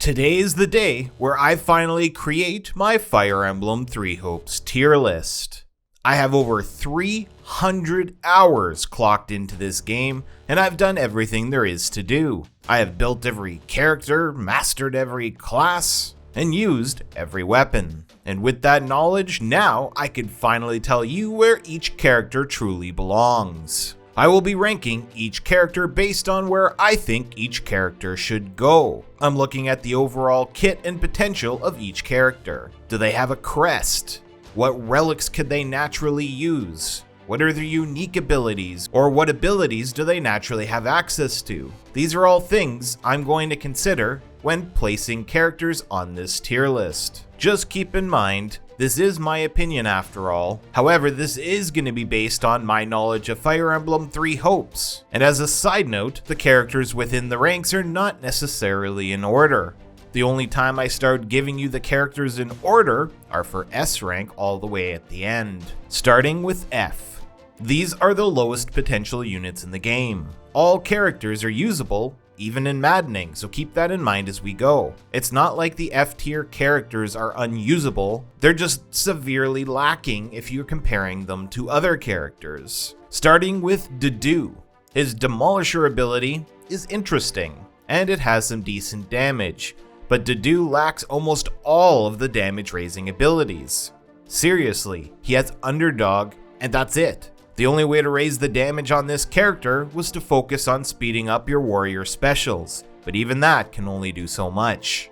Today is the day where I finally create my Fire Emblem Three Hopes tier list. I have over 300 hours clocked into this game, and I've done everything there is to do. I have built every character, mastered every class, and used every weapon. And with that knowledge, now I can finally tell you where each character truly belongs. I will be ranking each character based on where I think each character should go. I'm looking at the overall kit and potential of each character. Do they have a crest? What relics could they naturally use? What are their unique abilities? Or what abilities do they naturally have access to? These are all things I'm going to consider when placing characters on this tier list. Just keep in mind, this is my opinion after all. However, this is going to be based on my knowledge of Fire Emblem Three Hopes. And as a side note, the characters within the ranks are not necessarily in order. The only time I start giving you the characters in order are for S rank all the way at the end. Starting with F. These are the lowest potential units in the game. All characters are usable, even in maddening, so keep that in mind as we go. It's not like the F tier characters are unusable, they're just severely lacking if you're comparing them to other characters. Starting with Dedue. His Demolisher ability is interesting, and it has some decent damage, but Dedue lacks almost all of the damage raising abilities. Seriously, he has Underdog, and that's it. The only way to raise the damage on this character was to focus on speeding up your warrior specials, but even that can only do so much.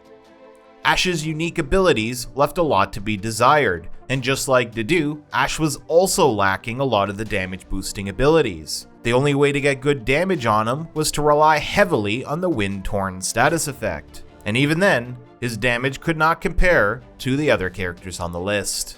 Ash's unique abilities left a lot to be desired, and just like Dedue, Ash was also lacking a lot of the damage boosting abilities. The only way to get good damage on him was to rely heavily on the Wind Torn status effect, and even then, his damage could not compare to the other characters on the list.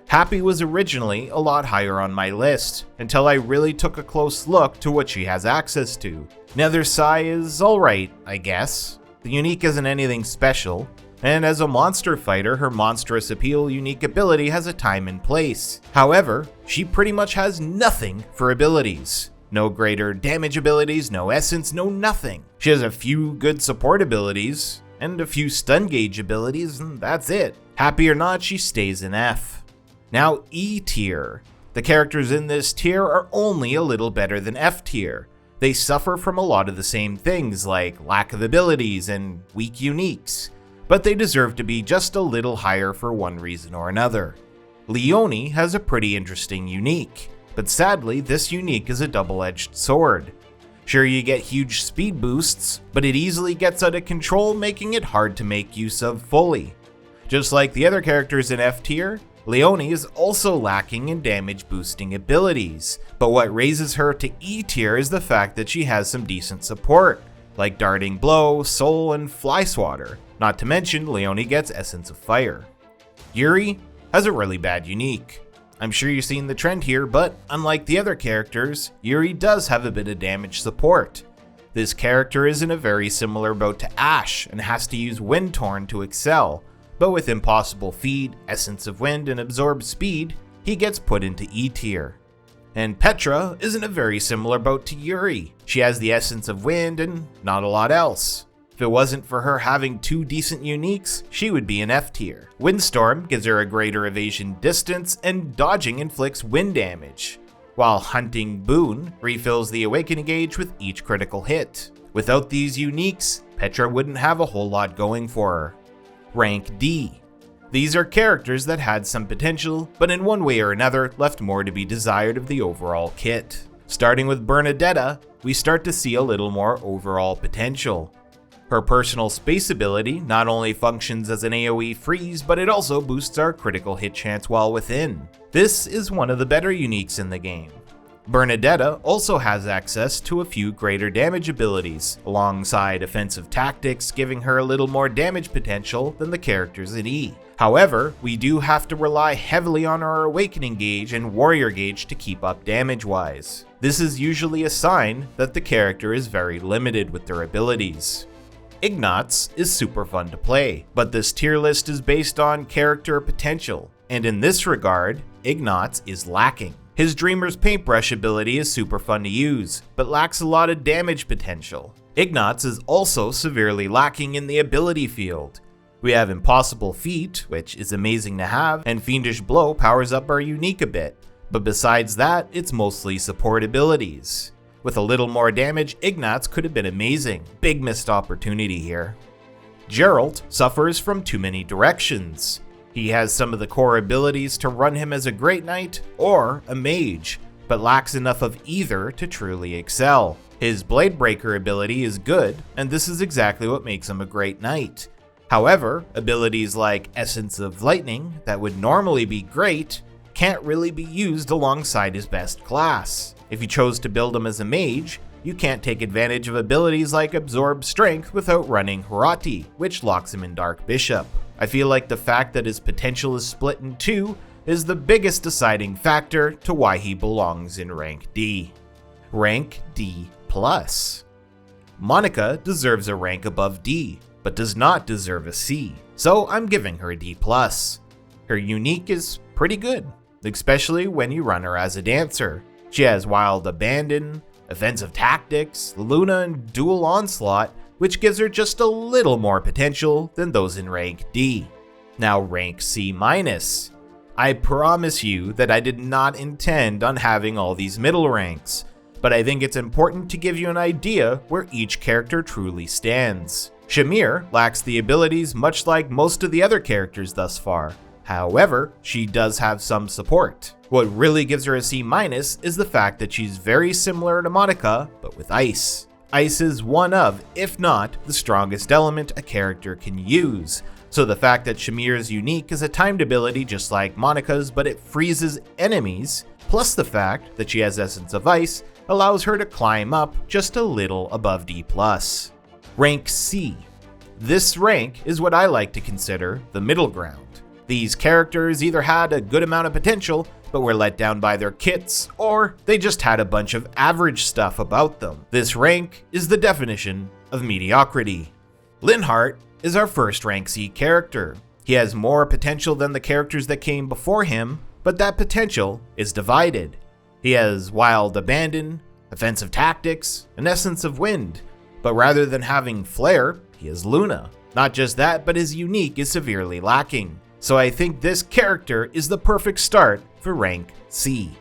Happy was originally a lot higher on my list, until I really took a close look to what she has access to. Nether Sai is alright, I guess. The unique isn't anything special, and as a monster fighter, her Monstrous Appeal unique ability has a time and place. However, she pretty much has nothing for abilities. No greater damage abilities, no essence, no nothing. She has a few good support abilities, and a few stun gauge abilities, and that's it. Happy or not, she stays in F. Now E tier. The characters in this tier are only a little better than F tier. They suffer from a lot of the same things like lack of abilities and weak uniques, but they deserve to be just a little higher for one reason or another. Leone has a pretty interesting unique, but sadly this unique is a double-edged sword. Sure, you get huge speed boosts, but it easily gets out of control, making it hard to make use of fully. Just like the other characters in F tier, Leone is also lacking in damage boosting abilities, but what raises her to E tier is the fact that she has some decent support, like Darting Blow, Soul, and Fly Swatter. Not to mention, Leone gets Essence of Fire. Yuri has a really bad unique. I'm sure you've seen the trend here, but unlike the other characters, Yuri does have a bit of damage support. This character is in a very similar boat to Ash and has to use Wind Torn to excel, but with Impossible Feed, Essence of Wind, and Absorb Speed, he gets put into E tier. And Petra is in a very similar boat to Yuri. She has the Essence of Wind and not a lot else. If it wasn't for her having two decent uniques, she would be in F tier. Windstorm gives her a greater evasion distance, and dodging inflicts wind damage, while Hunting Boon refills the awakening gauge with each critical hit. Without these uniques, Petra wouldn't have a whole lot going for her. Rank D. These are characters that had some potential, but in one way or another left more to be desired of the overall kit. Starting with Bernadetta, we start to see a little more overall potential. Her personal space ability not only functions as an AoE freeze, but it also boosts our critical hit chance while within. This is one of the better uniques in the game. Bernadetta also has access to a few greater damage abilities, alongside offensive tactics, giving her a little more damage potential than the characters in E. However, we do have to rely heavily on our awakening gauge and warrior gauge to keep up damage-wise. This is usually a sign that the character is very limited with their abilities. Ignatz is super fun to play, but this tier list is based on character potential, and in this regard, Ignatz is lacking. His Dreamer's Paintbrush ability is super fun to use, but lacks a lot of damage potential. Ignatz is also severely lacking in the ability field. We have Impossible Feat, which is amazing to have, and Fiendish Blow powers up our unique a bit, but besides that, it's mostly support abilities. With a little more damage, Ignatz could have been amazing. Big missed opportunity here. Geralt suffers from too many directions. He has some of the core abilities to run him as a Great Knight or a Mage, but lacks enough of either to truly excel. His Bladebreaker ability is good, and this is exactly what makes him a Great Knight. However, abilities like Essence of Lightning, that would normally be great, can't really be used alongside his best class. If you chose to build him as a Mage, you can't take advantage of abilities like Absorb Strength without running Hirati, which locks him in Dark Bishop. I feel like the fact that his potential is split in two is the biggest deciding factor to why he belongs in Rank D. Rank D+. Monica deserves a rank above D, but does not deserve a C, so I'm giving her a D+. Her unique is pretty good, especially when you run her as a dancer. She has Wild Abandon, Offensive Tactics, Luna, and Dual Onslaught, which gives her just a little more potential than those in Rank D. Now Rank C-. I promise you that I did not intend on having all these middle ranks, but I think it's important to give you an idea where each character truly stands. Shamir lacks the abilities much like most of the other characters thus far. However, she does have some support. What really gives her a C- is the fact that she's very similar to Monica, but with ice. Ice is one of, if not, the strongest element a character can use. So the fact that Shamir's unique is a timed ability just like Monica's, but it freezes enemies, plus the fact that she has Essence of Ice, allows her to climb up just a little above D+. Rank C. This rank is what I like to consider the middle ground. These characters either had a good amount of potential, but were let down by their kits, or they just had a bunch of average stuff about them. This rank is the definition of mediocrity. Linhardt is our first rank C character. He has more potential than the characters that came before him, but that potential is divided. He has Wild Abandon, Offensive Tactics, and Essence of Wind, but rather than having Flare, he has Luna. Not just that, but his unique is severely lacking. So I think this character is the perfect start for Rank C.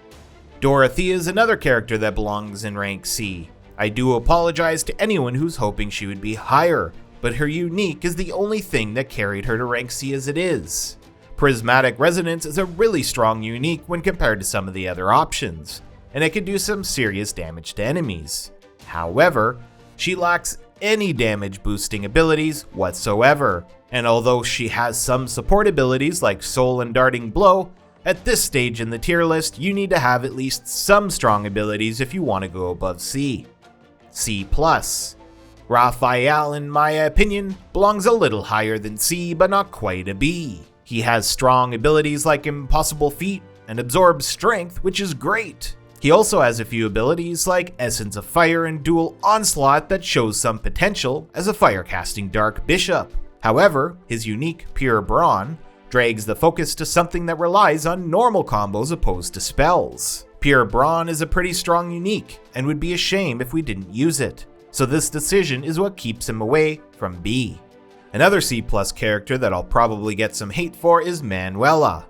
Dorothea is another character that belongs in Rank C. I do apologize to anyone who's hoping she would be higher, but her unique is the only thing that carried her to Rank C as it is. Prismatic Resonance is a really strong unique when compared to some of the other options, and it can do some serious damage to enemies. However, she lacks any damage boosting abilities whatsoever, and although she has some support abilities like Soul and Darting Blow, at this stage in the tier list you need to have at least some strong abilities if you want to go above C. C+. Raphael, in my opinion, belongs a little higher than C, but not quite a B. He has strong abilities like Impossible Feat and Absorb Strength, which is great. He also has a few abilities like Essence of Fire and Dual Onslaught that shows some potential as a fire-casting Dark Bishop. However, his unique Pure Brawn drags the focus to something that relies on normal combos opposed to spells. Pure Brawn is a pretty strong unique, and would be a shame if we didn't use it, so this decision is what keeps him away from B. Another C+ character that I'll probably get some hate for is Manuela.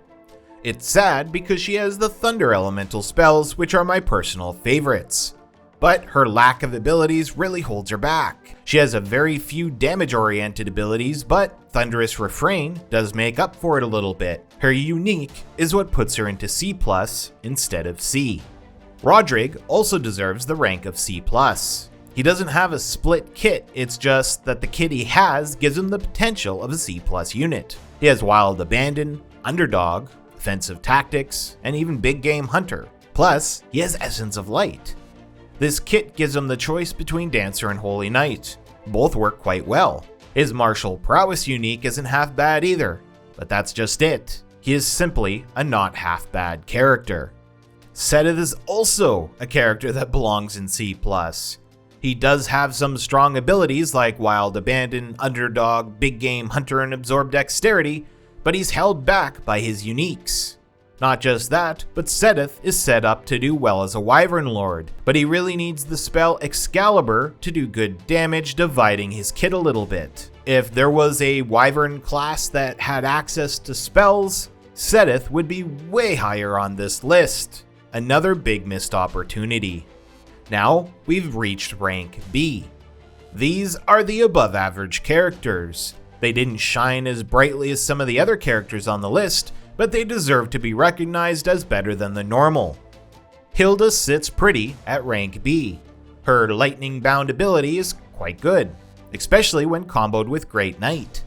It's sad because she has the Thunder Elemental spells, which are my personal favorites. But her lack of abilities really holds her back. She has a very few damage-oriented abilities, but Thunderous Refrain does make up for it a little bit. Her unique is what puts her into C+ instead of C. Rodrigue also deserves the rank of C+. He doesn't have a split kit, it's just that the kit he has gives him the potential of a C+ unit. He has Wild Abandon, Underdog, Offensive Tactics, and even Big Game Hunter. Plus, he has Essence of Light. This kit gives him the choice between Dancer and Holy Knight. Both work quite well. His Martial Prowess unique isn't half bad either, but that's just it. He is simply a not half bad character. Seteth is also a character that belongs in C+. He does have some strong abilities like Wild Abandon, Underdog, Big Game Hunter, and Absorb Dexterity, but he's held back by his uniques. Not just that, but Seteth is set up to do well as a Wyvern Lord, but he really needs the spell Excalibur to do good damage, dividing his kit a little bit. If there was a Wyvern class that had access to spells, Seteth would be way higher on this list. Another big missed opportunity. Now, we've reached rank B. These are the above average characters. They didn't shine as brightly as some of the other characters on the list, but they deserve to be recognized as better than the normal. Hilda sits pretty at rank B. Her lightning bound ability is quite good, especially when comboed with Great Knight.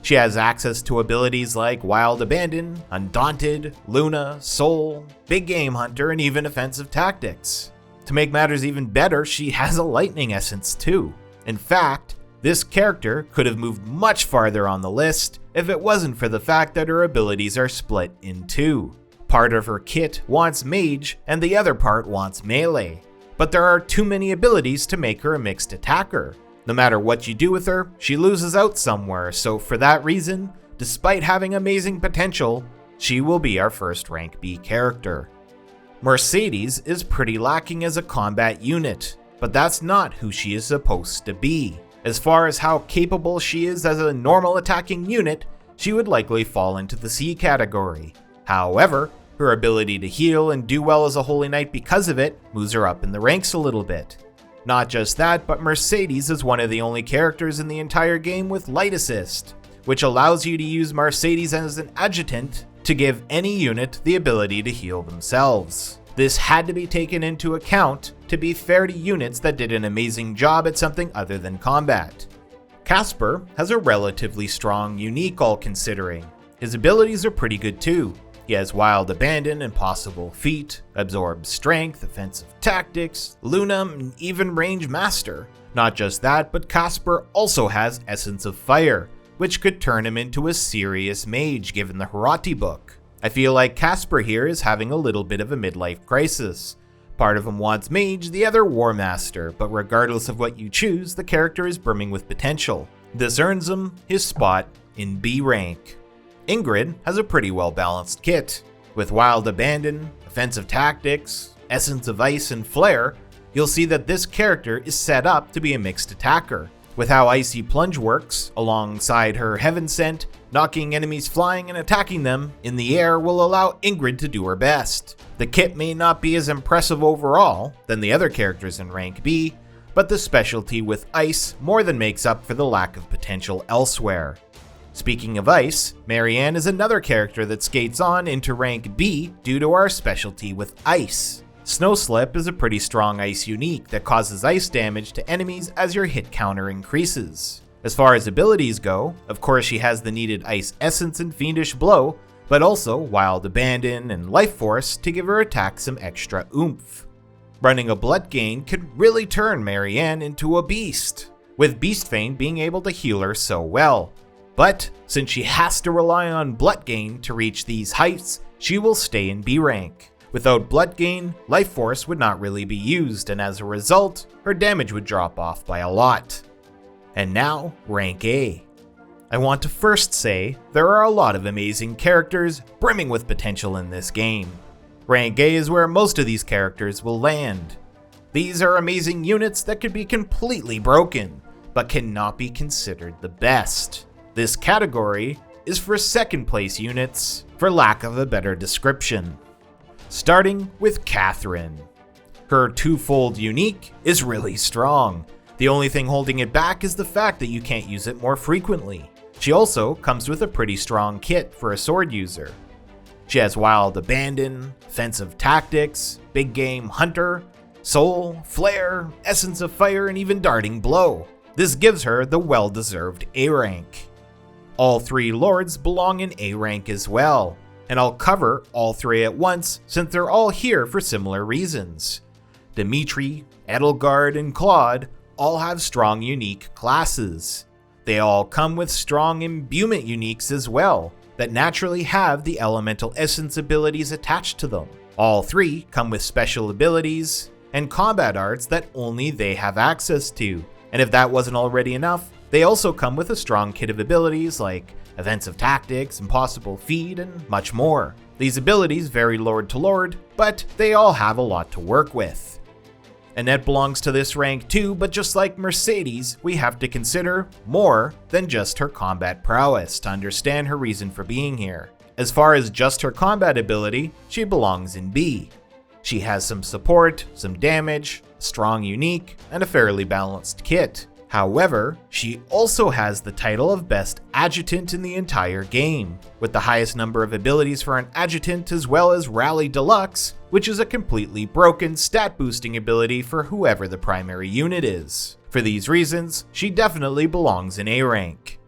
She has access to abilities like Wild Abandon, Undaunted, Luna, Soul, Big Game Hunter, and even Offensive Tactics. To make matters even better, she has a lightning essence too. In fact, this character could have moved much farther on the list if it wasn't for the fact that her abilities are split in two. Part of her kit wants mage and the other part wants melee, but there are too many abilities to make her a mixed attacker. No matter what you do with her, she loses out somewhere, so for that reason, despite having amazing potential, she will be our first rank B character. Mercedes is pretty lacking as a combat unit, but that's not who she is supposed to be. As far as how capable she is as a normal attacking unit, she would likely fall into the C category. However, her ability to heal and do well as a Holy Knight because of it moves her up in the ranks a little bit. Not just that, but Mercedes is one of the only characters in the entire game with Light Assist, which allows you to use Mercedes as an adjutant to give any unit the ability to heal themselves. This had to be taken into account to be fair to units that did an amazing job at something other than combat. Casper has a relatively strong unique all considering. His abilities are pretty good too. He has Wild Abandon, Impossible Feat, Absorb Strength, Offensive Tactics, Luna, and even Range Master. Not just that, but Casper also has Essence of Fire, which could turn him into a serious mage given the Hirati book. I feel like Casper here is having a little bit of a midlife crisis. Part of him wants mage, the other War Master, but regardless of what you choose, the character is brimming with potential. This earns him his spot in B rank. Ingrid has a pretty well balanced kit. With Wild Abandon, Offensive Tactics, Essence of Ice, and Flare, you'll see that this character is set up to be a mixed attacker. With how Icy Plunge works, alongside her Heaven Sent, knocking enemies flying and attacking them in the air will allow Ingrid to do her best. The kit may not be as impressive overall than the other characters in rank B, but the specialty with Ice more than makes up for the lack of potential elsewhere. Speaking of Ice, Marianne is another character that skates on into rank B due to our specialty with Ice. Snowslip is a pretty strong ice unique that causes ice damage to enemies as your hit counter increases. As far as abilities go, of course she has the needed Ice Essence and Fiendish Blow, but also Wild Abandon and Life Force to give her attack some extra oomph. Running a Blood Gain could really turn Marianne into a beast, with Beast Feint being able to heal her so well. But since she has to rely on Blood Gain to reach these heights, she will stay in B rank. Without Blood Gain, Life Force would not really be used, and as a result, her damage would drop off by a lot. And now, rank A. I want to first say, there are a lot of amazing characters brimming with potential in this game. Rank A is where most of these characters will land. These are amazing units that could be completely broken, but cannot be considered the best. This category is for second place units, for lack of a better description. Starting with Catherine. Her twofold unique is really strong. The only thing holding it back is the fact that you can't use it more frequently. She also comes with a pretty strong kit for a sword user. She has Wild Abandon, Offensive Tactics, Big Game Hunter, Soul, Flare, Essence of Fire, and even Darting Blow. This gives her the well-deserved A rank. All three lords belong in A rank as well, and I'll cover all three at once since they're all here for similar reasons. Dimitri, Edelgard, and Claude all have strong unique classes. They all come with strong imbuement uniques as well, that naturally have the elemental essence abilities attached to them. All three come with special abilities and combat arts that only they have access to, and if that wasn't already enough, they also come with a strong kit of abilities like Offensive Tactics, Impossible Feat, and much more. These abilities vary lord to lord, but they all have a lot to work with. Annette belongs to this rank too, but just like Mercedes, we have to consider more than just her combat prowess to understand her reason for being here. As far as just her combat ability, she belongs in B. She has some support, some damage, a strong unique, and a fairly balanced kit. However, she also has the title of Best Adjutant in the entire game, with the highest number of abilities for an adjutant as well as Rally Deluxe, which is a completely broken stat boosting ability for whoever the primary unit is. For these reasons, she definitely belongs in A rank.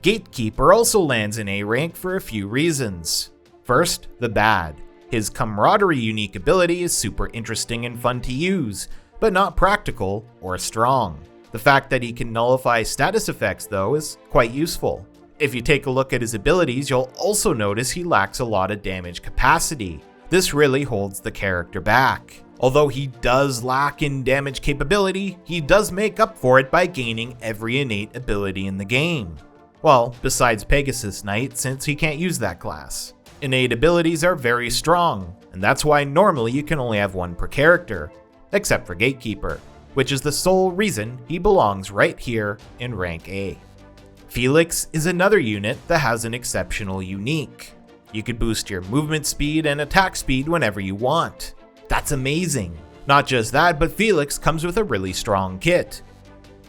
Gatekeeper also lands in A rank for a few reasons. First, the bad. His camaraderie unique ability is super interesting and fun to use, but not practical or strong. The fact that he can nullify status effects though is quite useful. If you take a look at his abilities, you'll also notice he lacks a lot of damage capacity. This really holds the character back. Although he does lack in damage capability, he does make up for it by gaining every innate ability in the game. Well, besides Pegasus Knight, since he can't use that class. Innate abilities are very strong, and that's why normally you can only have one per character, except for Gatekeeper, which is the sole reason he belongs right here in rank A. Felix is another unit that has an exceptional unique. You could boost your movement speed and attack speed whenever you want. That's amazing. Not just that, but Felix comes with a really strong kit.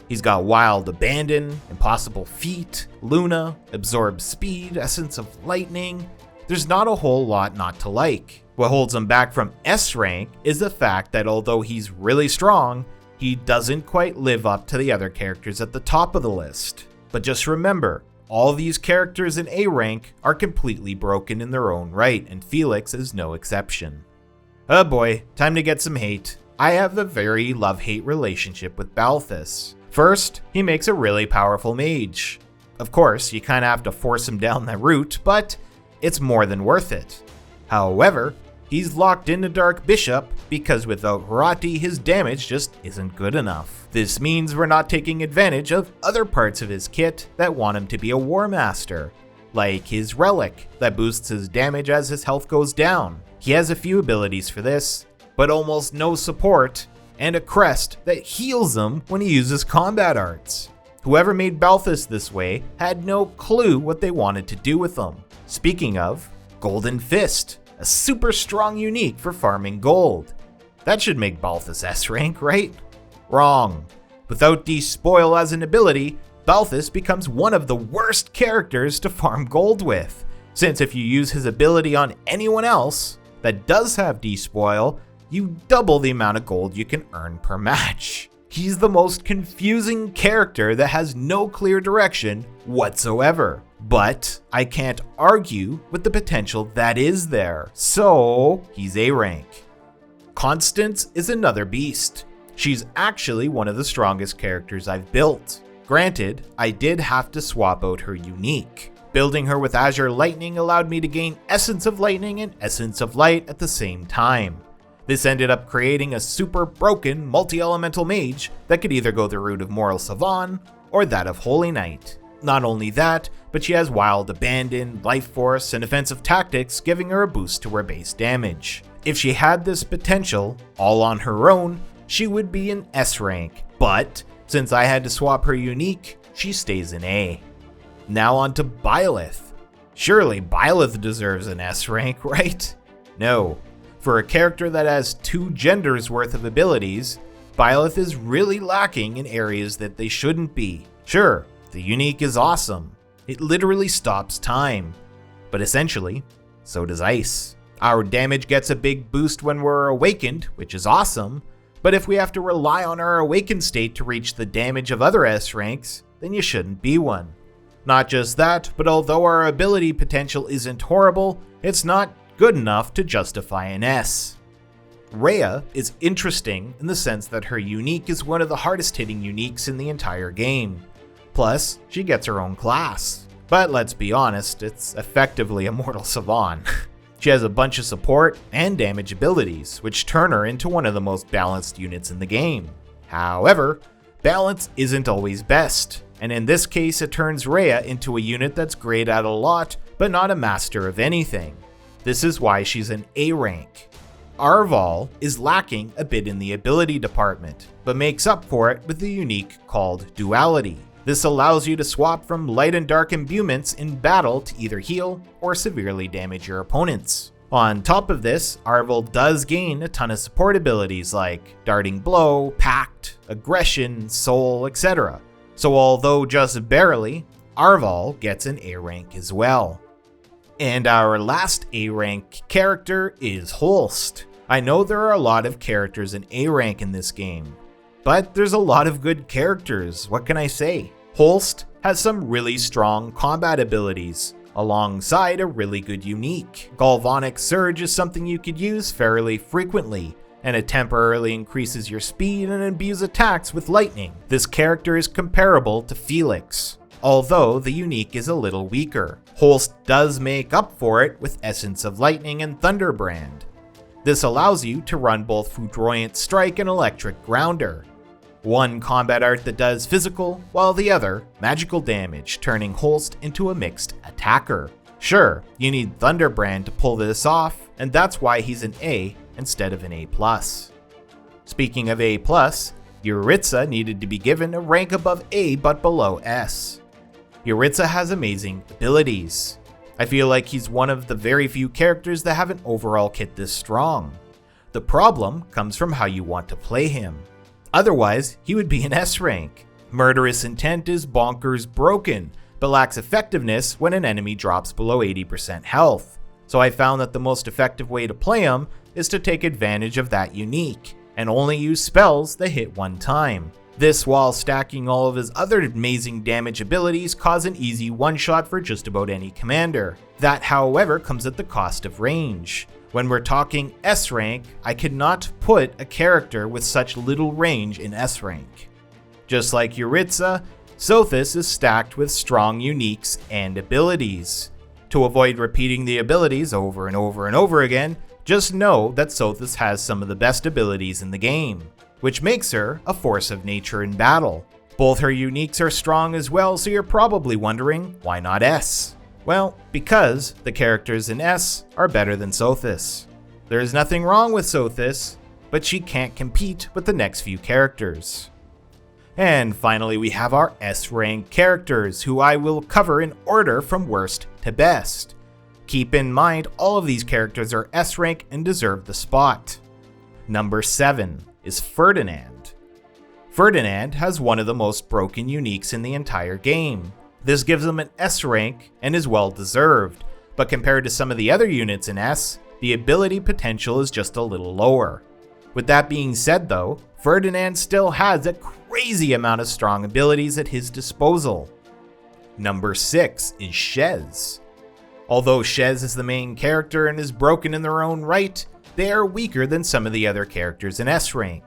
He's got Wild Abandon, Impossible Feat, Luna, Absorb Speed, Essence of Lightning. There's not a whole lot not to like. What holds him back from S rank is the fact that although he's really strong, he doesn't quite live up to the other characters at the top of the list. But just remember, all these characters in A rank are completely broken in their own right, and Felix is no exception. Oh boy, time to get some hate. I have a very love-hate relationship with Balthus. First, he makes a really powerful mage. Of course, you kinda have to force him down that route, but it's more than worth it. However, he's locked into Dark Bishop because without Hirati, his damage just isn't good enough. This means we're not taking advantage of other parts of his kit that want him to be a War Master, like his Relic that boosts his damage as his health goes down. He has a few abilities for this, but almost no support, and a crest that heals him when he uses combat arts. Whoever made Balthus this way had no clue what they wanted to do with him. Speaking of, Golden Fist, a super strong unique for farming gold. That should make Balthus S rank, right? Wrong. Without Despoil as an ability, Balthus becomes one of the worst characters to farm gold with, since if you use his ability on anyone else that does have Despoil, you double the amount of gold you can earn per match. He's the most confusing character that has no clear direction whatsoever. But I can't argue with the potential that is there, so he's A rank. Constance is another beast. She's actually one of the strongest characters I've built. Granted, I did have to swap out her unique. Building her with Azure Lightning allowed me to gain Essence of Lightning and Essence of Light at the same time. This ended up creating a super broken multi-elemental mage that could either go the route of Moral Savant or that of Holy Knight. Not only that, but she has Wild Abandon, Life Force, and Offensive Tactics, giving her a boost to her base damage. If she had this potential, all on her own, she would be in S rank, but since I had to swap her unique, she stays in A. Now on to Byleth. Surely Byleth deserves an S rank, right? No. For a character that has 2 genders worth of abilities, Byleth is really lacking in areas that they shouldn't be. Sure, the unique is awesome. It literally stops time. But essentially, so does ice. Our damage gets a big boost when we're awakened, which is awesome, but if we have to rely on our awakened state to reach the damage of other S ranks, then you shouldn't be one. Not just that, but although our ability potential isn't horrible, it's not good enough to justify an S. Rhea is interesting in the sense that her unique is one of the hardest hitting uniques in the entire game. Plus, she gets her own class. But let's be honest, it's effectively a Mortal Savant. She has a bunch of support and damage abilities, which turn her into one of the most balanced units in the game. However, balance isn't always best, and in this case it turns Rhea into a unit that's great at a lot, but not a master of anything. This is why she's an A rank. Arval is lacking a bit in the ability department, but makes up for it with a unique called Duality. This allows you to swap from light and dark imbuements in battle to either heal or severely damage your opponents. On top of this, Arval does gain a ton of support abilities like Darting Blow, Pact, Aggression, Soul, etc. So although just barely, Arval gets an A rank as well. And our last A rank character is Holst. I know there are a lot of characters in A rank in this game, but there's a lot of good characters, what can I say? Holst has some really strong combat abilities, alongside a really good unique. Galvanic Surge is something you could use fairly frequently, and it temporarily increases your speed and imbues attacks with lightning. This character is comparable to Felix, although the unique is a little weaker. Holst does make up for it with Essence of Lightning and Thunderbrand. This allows you to run both Foudroyant Strike and Electric Grounder. One combat art that does physical, while the other magical damage, turning Holst into a mixed attacker. Sure, you need Thunderbrand to pull this off, and that's why he's an A instead of an A+. Speaking of A+, Yuritsa needed to be given a rank above A but below S. Yuritsa has amazing abilities. I feel like he's one of the very few characters that have an overall kit this strong. The problem comes from how you want to play him. Otherwise, he would be an S rank. Murderous Intent is bonkers broken, but lacks effectiveness when an enemy drops below 80% health. So I found that the most effective way to play him is to take advantage of that unique, and only use spells that hit one time. This while stacking all of his other amazing damage abilities cause an easy one-shot for just about any commander. That however comes at the cost of range. When we're talking S rank, I could not put a character with such little range in S rank. Just like Yuritsa, Sothis is stacked with strong uniques and abilities. To avoid repeating the abilities over and over and over again, just know that Sothis has some of the best abilities in the game, which makes her a force of nature in battle. Both her uniques are strong as well, so you're probably wondering, why not S? Well, because the characters in S are better than Sothis. There's nothing wrong with Sothis, but she can't compete with the next few characters. And finally we have our S rank characters, who I will cover in order from worst to best. Keep in mind all of these characters are S rank and deserve the spot. Number 7 is Ferdinand. Ferdinand has one of the most broken uniques in the entire game. This gives him an S rank and is well deserved, but compared to some of the other units in S, the ability potential is just a little lower. With that being said though, Ferdinand still has a crazy amount of strong abilities at his disposal. Number 6 is Shez. Although Shez is the main character and is broken in their own right, they are weaker than some of the other characters in S rank.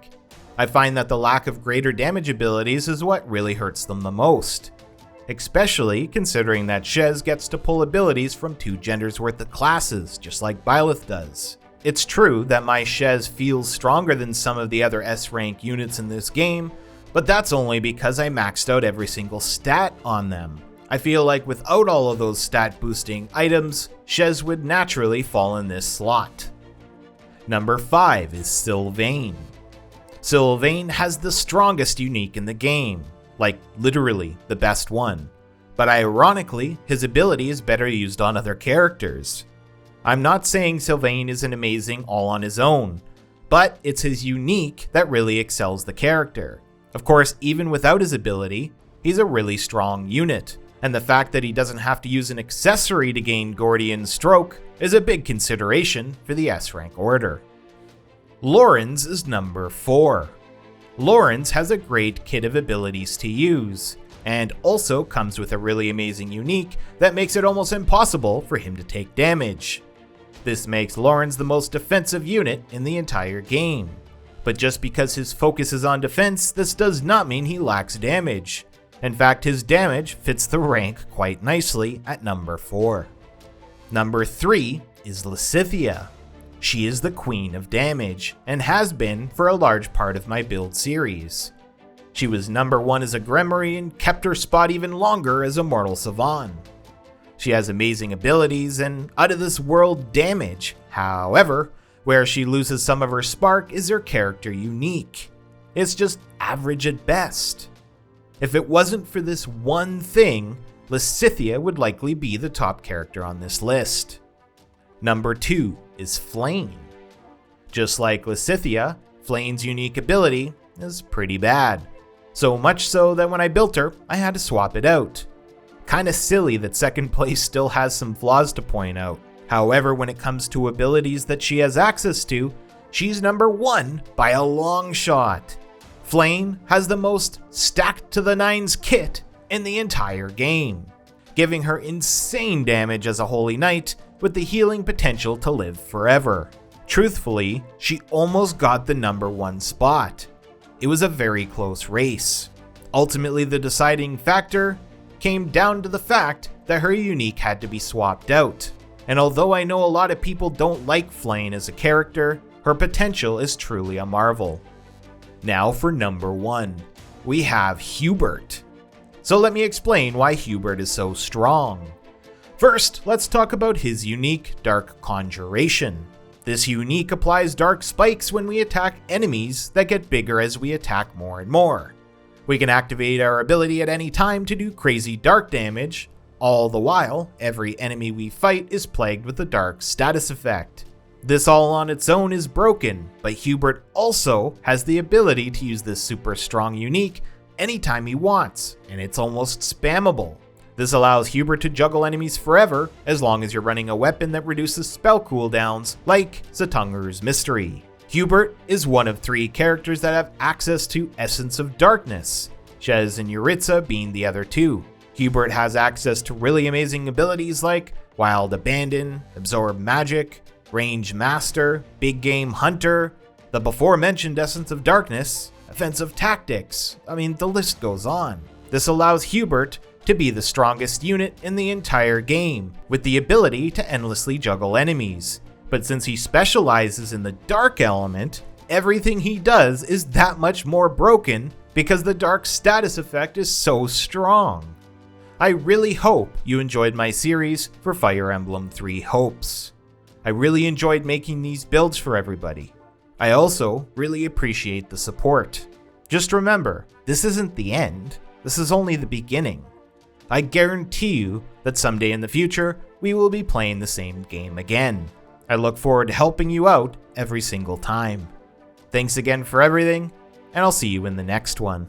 I find that the lack of greater damage abilities is what really hurts them the most. Especially considering that Shez gets to pull abilities from 2 genders worth of classes, just like Byleth does. It's true that my Shez feels stronger than some of the other S rank units in this game, but that's only because I maxed out every single stat on them. I feel like without all of those stat boosting items, Shez would naturally fall in this slot. Number 5 is Sylvain. Sylvain has the strongest unique in the game, like literally the best one, but ironically his ability is better used on other characters. I'm not saying Sylvain isn't amazing all on his own, but it's his unique that really excels the character. Of course, even without his ability, he's a really strong unit, and the fact that he doesn't have to use an accessory to gain Gordian Stroke is a big consideration for the S rank order. Lorenz is number 4. Lorenz has a great kit of abilities to use, and also comes with a really amazing unique that makes it almost impossible for him to take damage. This makes Lorenz the most defensive unit in the entire game. But just because his focus is on defense, this does not mean he lacks damage. In fact, his damage fits the rank quite nicely at number 4. Number 3 is Lysithea. She is the queen of damage, and has been for a large part of my build series. She was number 1 as a Grimoire and kept her spot even longer as a Mortal Savant. She has amazing abilities and out-of-this-world damage. However, where she loses some of her spark is her character unique. It's just average at best. If it wasn't for this one thing, Lysithea would likely be the top character on this list. Number 2 is Flame. Just like Lysithea, Flame's unique ability is pretty bad. So much so that when I built her, I had to swap it out. Kinda silly that second place still has some flaws to point out. However, when it comes to abilities that she has access to, she's number 1 by a long shot. Flame has the most stacked to the nines kit in the entire game, giving her insane damage as a Holy Knight with the healing potential to live forever. Truthfully, she almost got the number 1 spot. It was a very close race. Ultimately, the deciding factor came down to the fact that her unique had to be swapped out. And although I know a lot of people don't like Flame as a character, her potential is truly a marvel. Now for number 1, we have Hubert. So let me explain why Hubert is so strong. First, let's talk about his unique Dark Conjuration. This unique applies dark spikes when we attack enemies that get bigger as we attack more and more. We can activate our ability at any time to do crazy dark damage. All the while, every enemy we fight is plagued with a dark status effect. This all on its own is broken, but Hubert also has the ability to use this super strong unique anytime he wants, and it's almost spammable. This allows Hubert to juggle enemies forever as long as you're running a weapon that reduces spell cooldowns like Zatunguru's Mystery. Hubert is one of 3 characters that have access to Essence of Darkness, Shez and Yuritsa being the other 2. Hubert has access to really amazing abilities like Wild Abandon, Absorb Magic, Range Master, Big Game Hunter, the before mentioned Essence of Darkness, Offensive Tactics. I mean, the list goes on. This allows Hubert to be the strongest unit in the entire game, with the ability to endlessly juggle enemies. But since he specializes in the dark element, everything he does is that much more broken because the dark status effect is so strong. I really hope you enjoyed my series for Fire Emblem 3 Hopes. I really enjoyed making these builds for everybody. I also really appreciate the support. Just remember, this isn't the end, this is only the beginning. I guarantee you that someday in the future, we will be playing the same game again. I look forward to helping you out every single time. Thanks again for everything, and I'll see you in the next one.